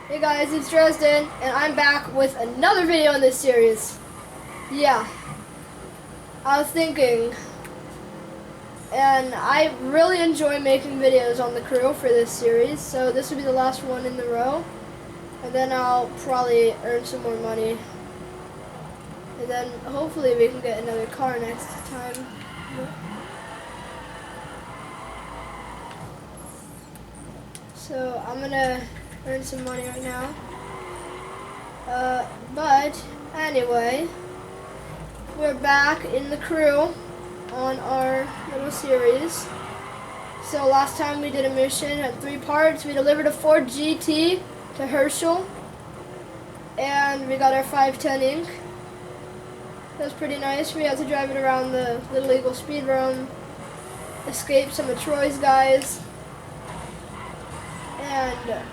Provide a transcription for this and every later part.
Hey guys, it's Dresden, and I'm back with another video in this series. Yeah, I was thinking, and I really enjoy making videos on the crew for this series, so this will be the last one in the row, and then I'll probably earn some more money, and then hopefully we can get another car next time. So I'm gonna earn some money right now. But anyway, we're back in the crew on our little series. So last time we did a mission at 3 parts. We delivered a Ford GT to Herschel, and we got our 510 ink. That was pretty nice. We had to drive it around the Little Eagle speed room, escape some of Troy's guys, and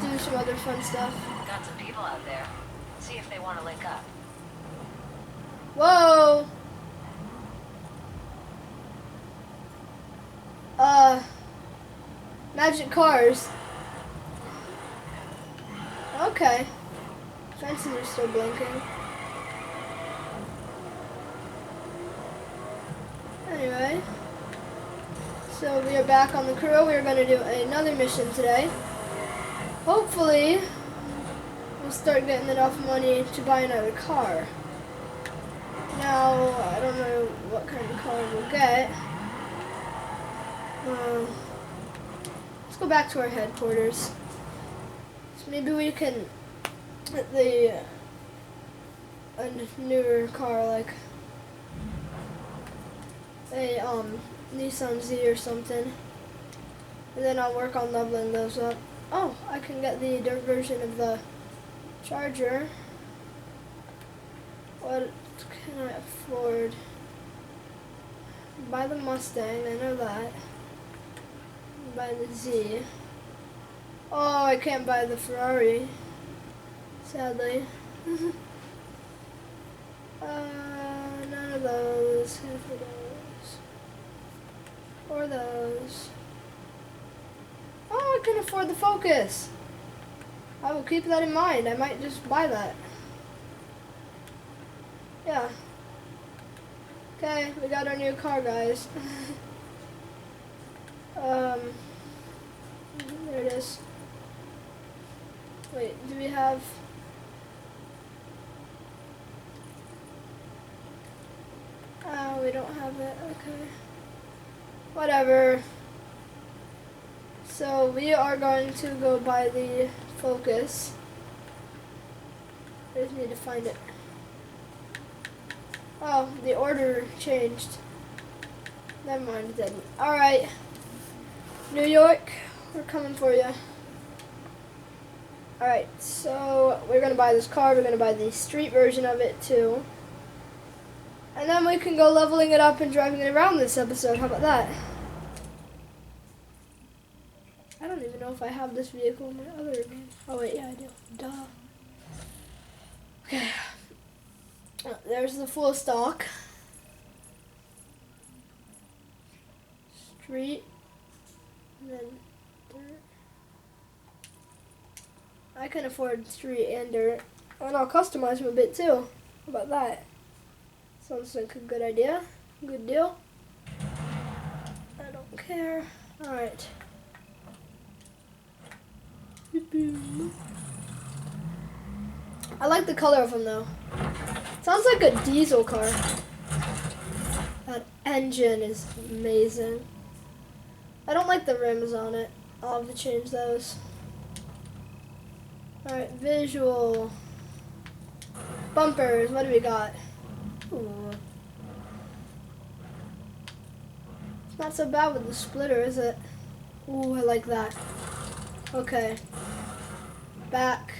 do some other fun stuff. Got some people out there. See if they want to link up. Whoa! Magic cars. Okay. Fences are still blinking. Anyway. So we are back on the crew. We are going to do another mission today. Hopefully, we'll start getting enough money to buy another car. Now, I don't know what kind of car we'll get. Let's go back to our headquarters. So maybe we can get a newer car, like a Nissan Z or something. And then I'll work on leveling those up. Oh, I can get the dirt version of the Charger. What can I afford? Buy the Mustang, I know that. Buy the Z. Oh, I can't buy the Ferrari, sadly. None of those. Half of those. Or those. Oh, I can afford the Focus. I will keep that in mind. I might just buy that. Yeah. Okay, we got our new car, guys. There it is. Wait, do we have... Oh, we don't have it. Okay. Whatever. So we are going to go buy the Focus. I just need to find it. Oh, the order changed. Never mind, it didn't. Alright. New York, we're coming for you. Alright, so we're going to buy this car. We're going to buy the street version of it too. And then we can go leveling it up and driving it around this episode. How about that? I don't even know if I have this vehicle in my other game. Oh wait, yeah I do. Duh. Okay. There's the full stock. Street. And then dirt. I can afford street and dirt. And I'll customize them a bit too. How about that? Sounds like a good idea. Good deal. I don't care. Alright. I like the color of them though. Sounds like a diesel car. That engine is amazing. I don't like the rims on it. I'll have to change those. Alright, visual. Bumpers, what do we got? Ooh. It's not so bad with the splitter, is it? Ooh, I like that. Okay. Back.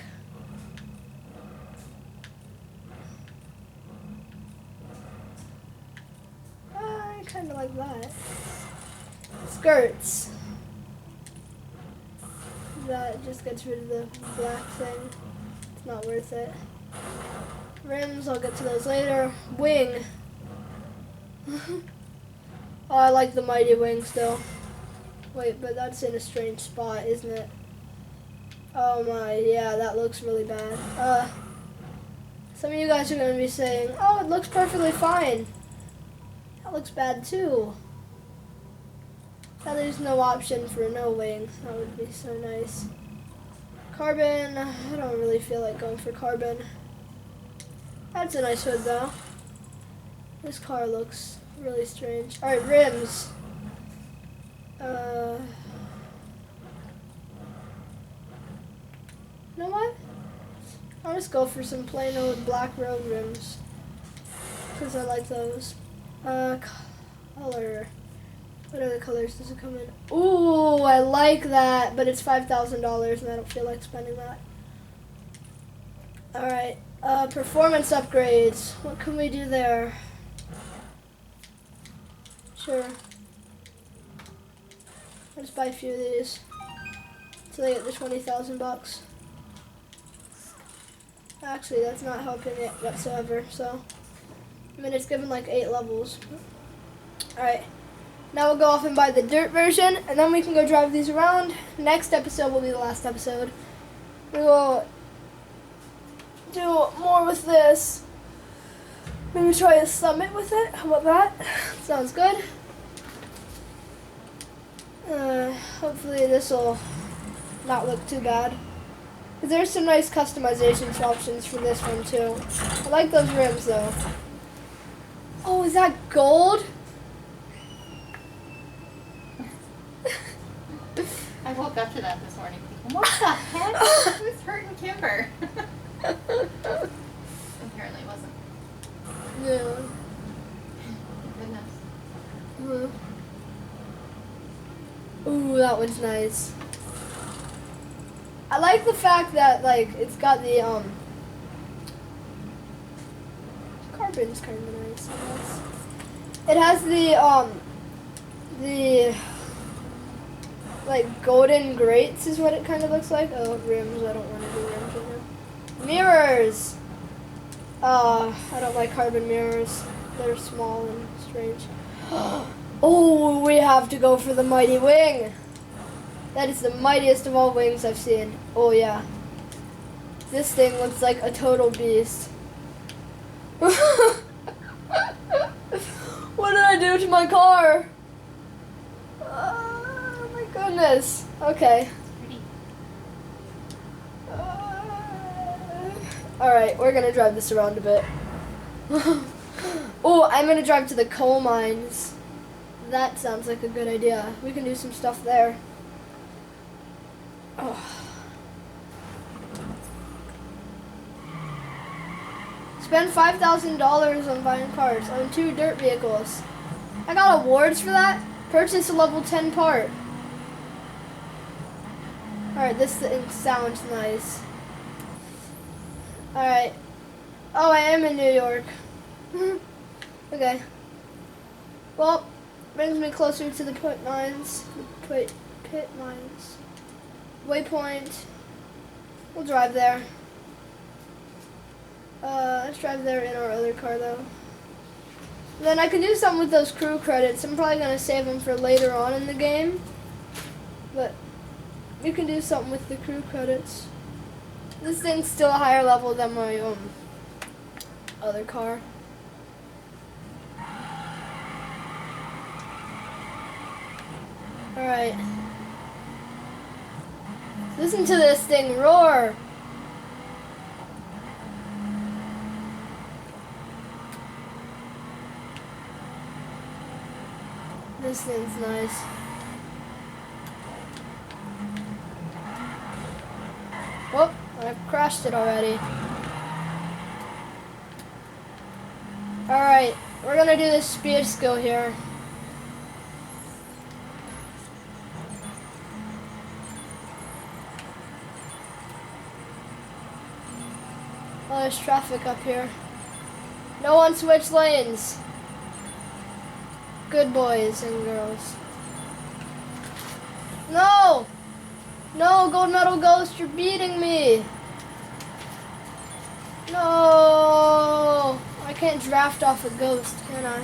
I kind of like that. Skirts. That just gets rid of the black thing. It's not worth it. Rims, I'll get to those later. Wing. Oh, I like the Mighty Wing still. Wait, but that's in a strange spot, isn't it? Oh my, yeah, that looks really bad. Some of you guys are going to be saying, oh, it looks perfectly fine. That looks bad too. Now there's no option for no wings. That would be so nice. Carbon, I don't really feel like going for carbon. That's a nice hood though. This car looks really strange. Alright, rims. You know what? I'll just go for some plain old black road rims. Because I like those. Color. What other colors does it come in? Ooh, I like that, but it's $5,000 and I don't feel like spending that. Alright, performance upgrades. What can we do there? Sure. I'll just buy a few of these. So they get the 20,000 bucks. Actually, that's not helping it whatsoever, so. I mean, it's given like 8 levels. Alright. Now we'll go off and buy the dirt version, and then we can go drive these around. Next episode will be the last episode. We will do more with this. Maybe try a summit with it. How about that? Sounds good. Hopefully this will not look too bad. There's some nice customization options for this one too. I like those rims though. Oh, is that gold? I woke up to that this morning thinking, what the heck? Who's hurting Kimber? Apparently it wasn't. Yeah. Goodness. Ooh, that one's nice. I like the fact that like it's got the carbon's kind of nice. I guess. It has the like golden grates is what it kind of looks like. Oh, rims. I don't want to do rims right now. Mirrors. I don't like carbon mirrors. They're small and strange. Oh, we have to go for the mighty wing. That is the mightiest of all wings I've seen. Oh yeah. This thing looks like a total beast. What did I do to my car? Oh my goodness. Okay. Alright, we're gonna drive this around a bit. Oh, I'm gonna drive to the coal mines. That sounds like a good idea. We can do some stuff there. Oh. Spend $5,000 on buying cars. Own 2 dirt vehicles. I got awards for that. Purchase a level 10 part. Alright, this thing sounds nice. Alright. Oh, I am in New York. Okay. Well, brings me closer to the pit mines. Pit mines. Waypoint. We'll drive there. Let's drive there in our other car though. Then I can do something with those crew credits. I'm probably gonna save them for later on in the game. But you can do something with the crew credits. This thing's still a higher level than my other car. Alright. Listen to this thing roar. This thing's nice. Oh, I've crashed it already. Alright, we're gonna do this speed skill here. Oh, there's traffic up here. No one switch lanes. Good boys and girls. No! No, Gold Medal Ghost, you're beating me. No! I can't draft off a ghost, can I?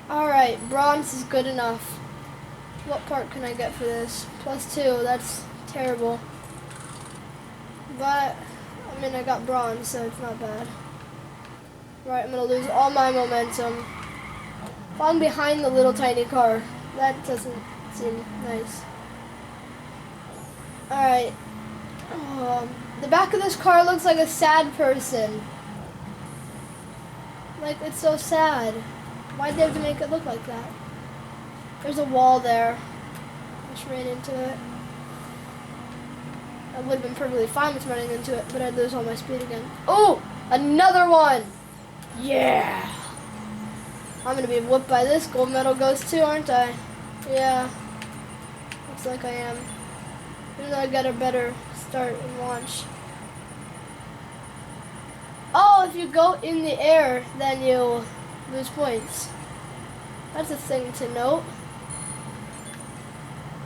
Alright, bronze is good enough. What part can I get for this? +2, that's terrible. But, I mean, I got bronze, so it's not bad. Right, I'm gonna lose all my momentum. Falling behind the little tiny car. That doesn't seem nice. Alright. The back of this car looks like a sad person. Like, it's so sad. Why'd they have to make it look like that? There's a wall there. I just ran into it. I would have been perfectly fine with running into it, but I'd lose all my speed again. Oh! Another one! Yeah! I'm gonna be whooped by this. Gold medal goes too, aren't I? Yeah. Looks like I am. Even though I got a better start and launch. Oh, if you go in the air, then you'll lose points. That's a thing to note.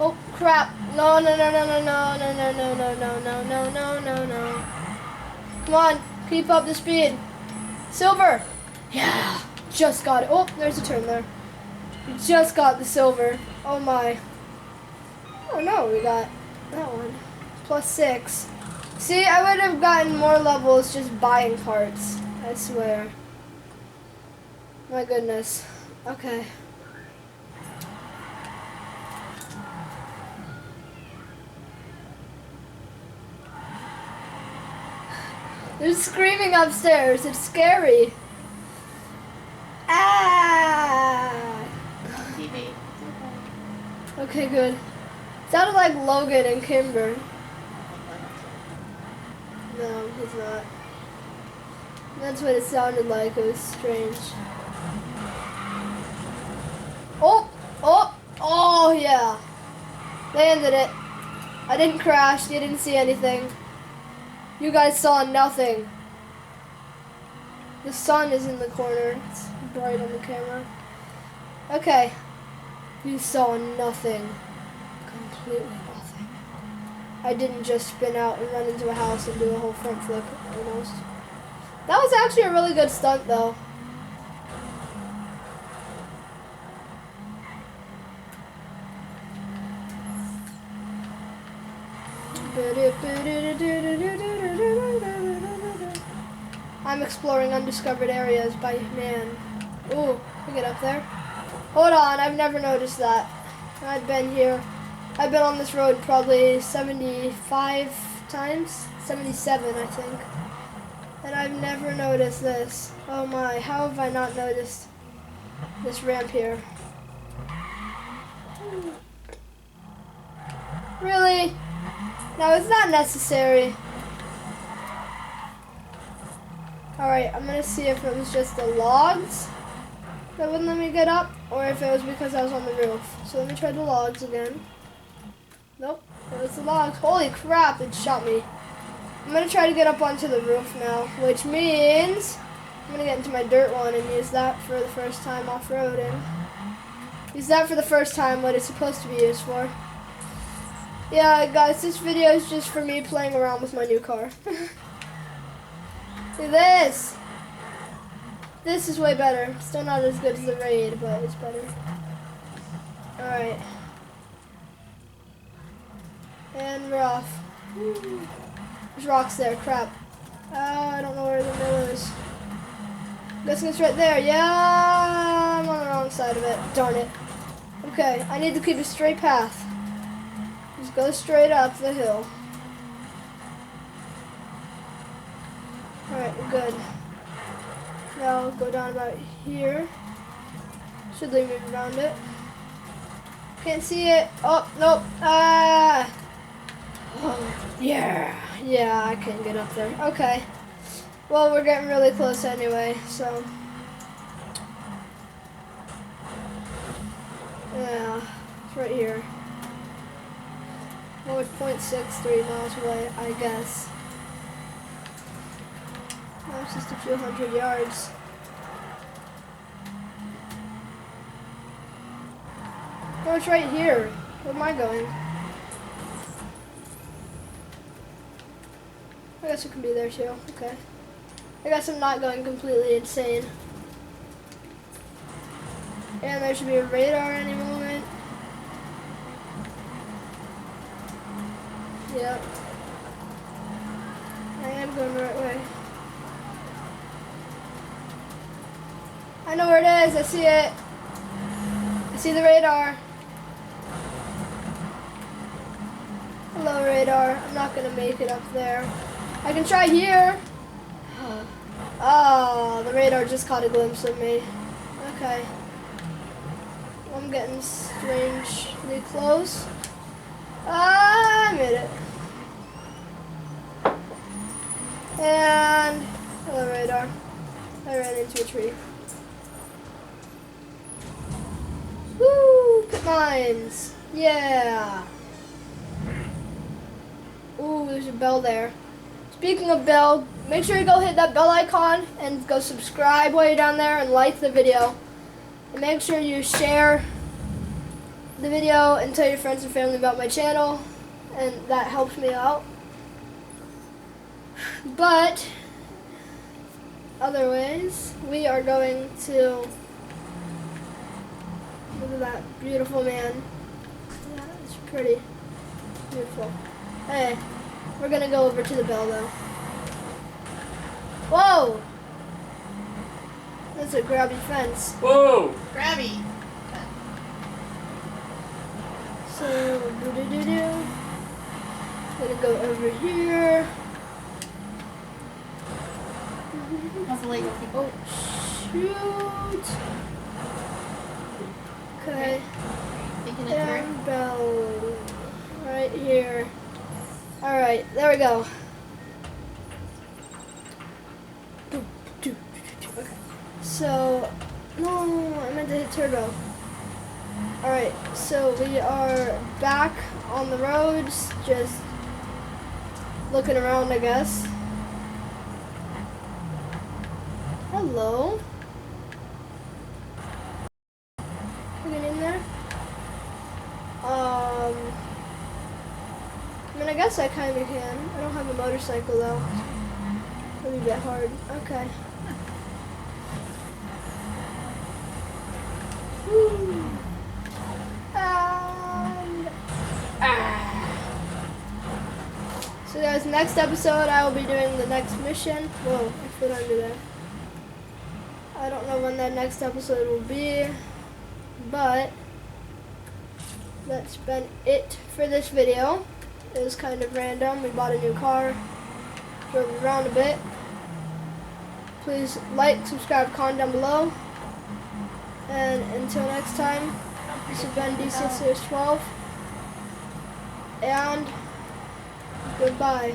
Oh crap! No, no, no, no, no, no, no, no, no, no, no, no, no, no, no, no. Come on, keep up the speed. Silver! Yeah! Just got it. Oh, there's a turn there. We just got the silver. Oh my. Oh no, we got that one. +6. See, I would have gotten more levels just buying parts. I swear. My goodness. Okay. They're screaming upstairs. It's scary. Ah! TV. Okay, good. Sounded like Logan and Kimber. No, he's not. That's what it sounded like. It was strange. Oh! Oh! Oh, yeah. Landed it. I didn't crash. You didn't see anything. You guys saw nothing. The sun is in the corner. It's bright on the camera. Okay. You saw nothing. Completely nothing. I didn't just spin out and run into a house and do a whole front flip, almost. That was actually a really good stunt, though. I'm exploring undiscovered areas by man. Ooh, we get up there. Hold on, I've never noticed that. I've been here. I've been on this road probably 75 times. 77, I think. And I've never noticed this. Oh my, how have I not noticed this ramp here? Really? No, it's not necessary. Alright, I'm gonna see if it was just the logs that wouldn't let me get up, or if it was because I was on the roof. So let me try the logs again. Nope, it was the logs. Holy crap, it shot me. I'm gonna try to get up onto the roof now, which means I'm gonna get into my dirt one and use that for the first time off-roading. Use that for the first time, what it's supposed to be used for. Yeah, guys, this video is just for me playing around with my new car. See this? This is way better. Still not as good as the Raid, but it's better. Alright. And we're off. There's rocks there, crap. I don't know where the middle is. Guessing it's right there. Yeah, I'm on the wrong side of it. Darn it. Okay, I need to keep a straight path. Just go straight up the hill. Alright, we're good. Now I'll go down about here. Should leave me around it. Can't see it. Oh, nope. Ah! Oh, yeah. Yeah, I can get up there. Okay. Well, we're getting really close anyway, so. Yeah, it's right here. Well, it's 0.63 miles away, I guess. Well, it's just a few hundred yards. Oh, it's right here. Where am I going? I guess it can be there too. Okay. I guess I'm not going completely insane. And there should be a radar any moment. Yep. I am going the right way. I know where it is. I see it. I see the radar. Hello, radar. I'm not gonna make it up there. I can try here. Oh, the radar just caught a glimpse of me. Okay. I'm getting strangely close. I made it. And hello, radar. I ran into a tree. Woo! Pit mines. Yeah. Ooh, there's a bell there. Speaking of bell, make sure you go hit that bell icon and go subscribe while you're down there and like the video. And make sure you share the video and tell your friends and family about my channel, and that helps me out. But other ways, we are going to look at that beautiful man. Yeah, it's pretty beautiful. Hey, we're gonna go over to the bell though. Whoa! That's a grabby fence. Whoa! Grabby. So, doo-doo-doo-doo. Gonna go over here. How's the Lego people? Oh, shoot. Okay. Thinking it through? And bell. Right here. Alright, there we go. Okay. So, no, I meant to hit turbo. Alright, so we are back on the roads, just looking around, I guess. Hello? Get in there? I mean, I guess I kind of can. I don't have a motorcycle though. It'll be a bit hard. Okay. Woo. And so guys, next episode I will be doing the next mission. Whoa, I flew under there. I don't know when that next episode will be, but that's been it for this video. It was kind of random. We bought a new car, drove around a bit. Please like, subscribe, comment down below. And until next time, this has been D612. And goodbye.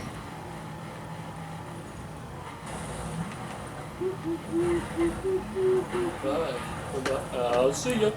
Bye. Bye. I'll see ya.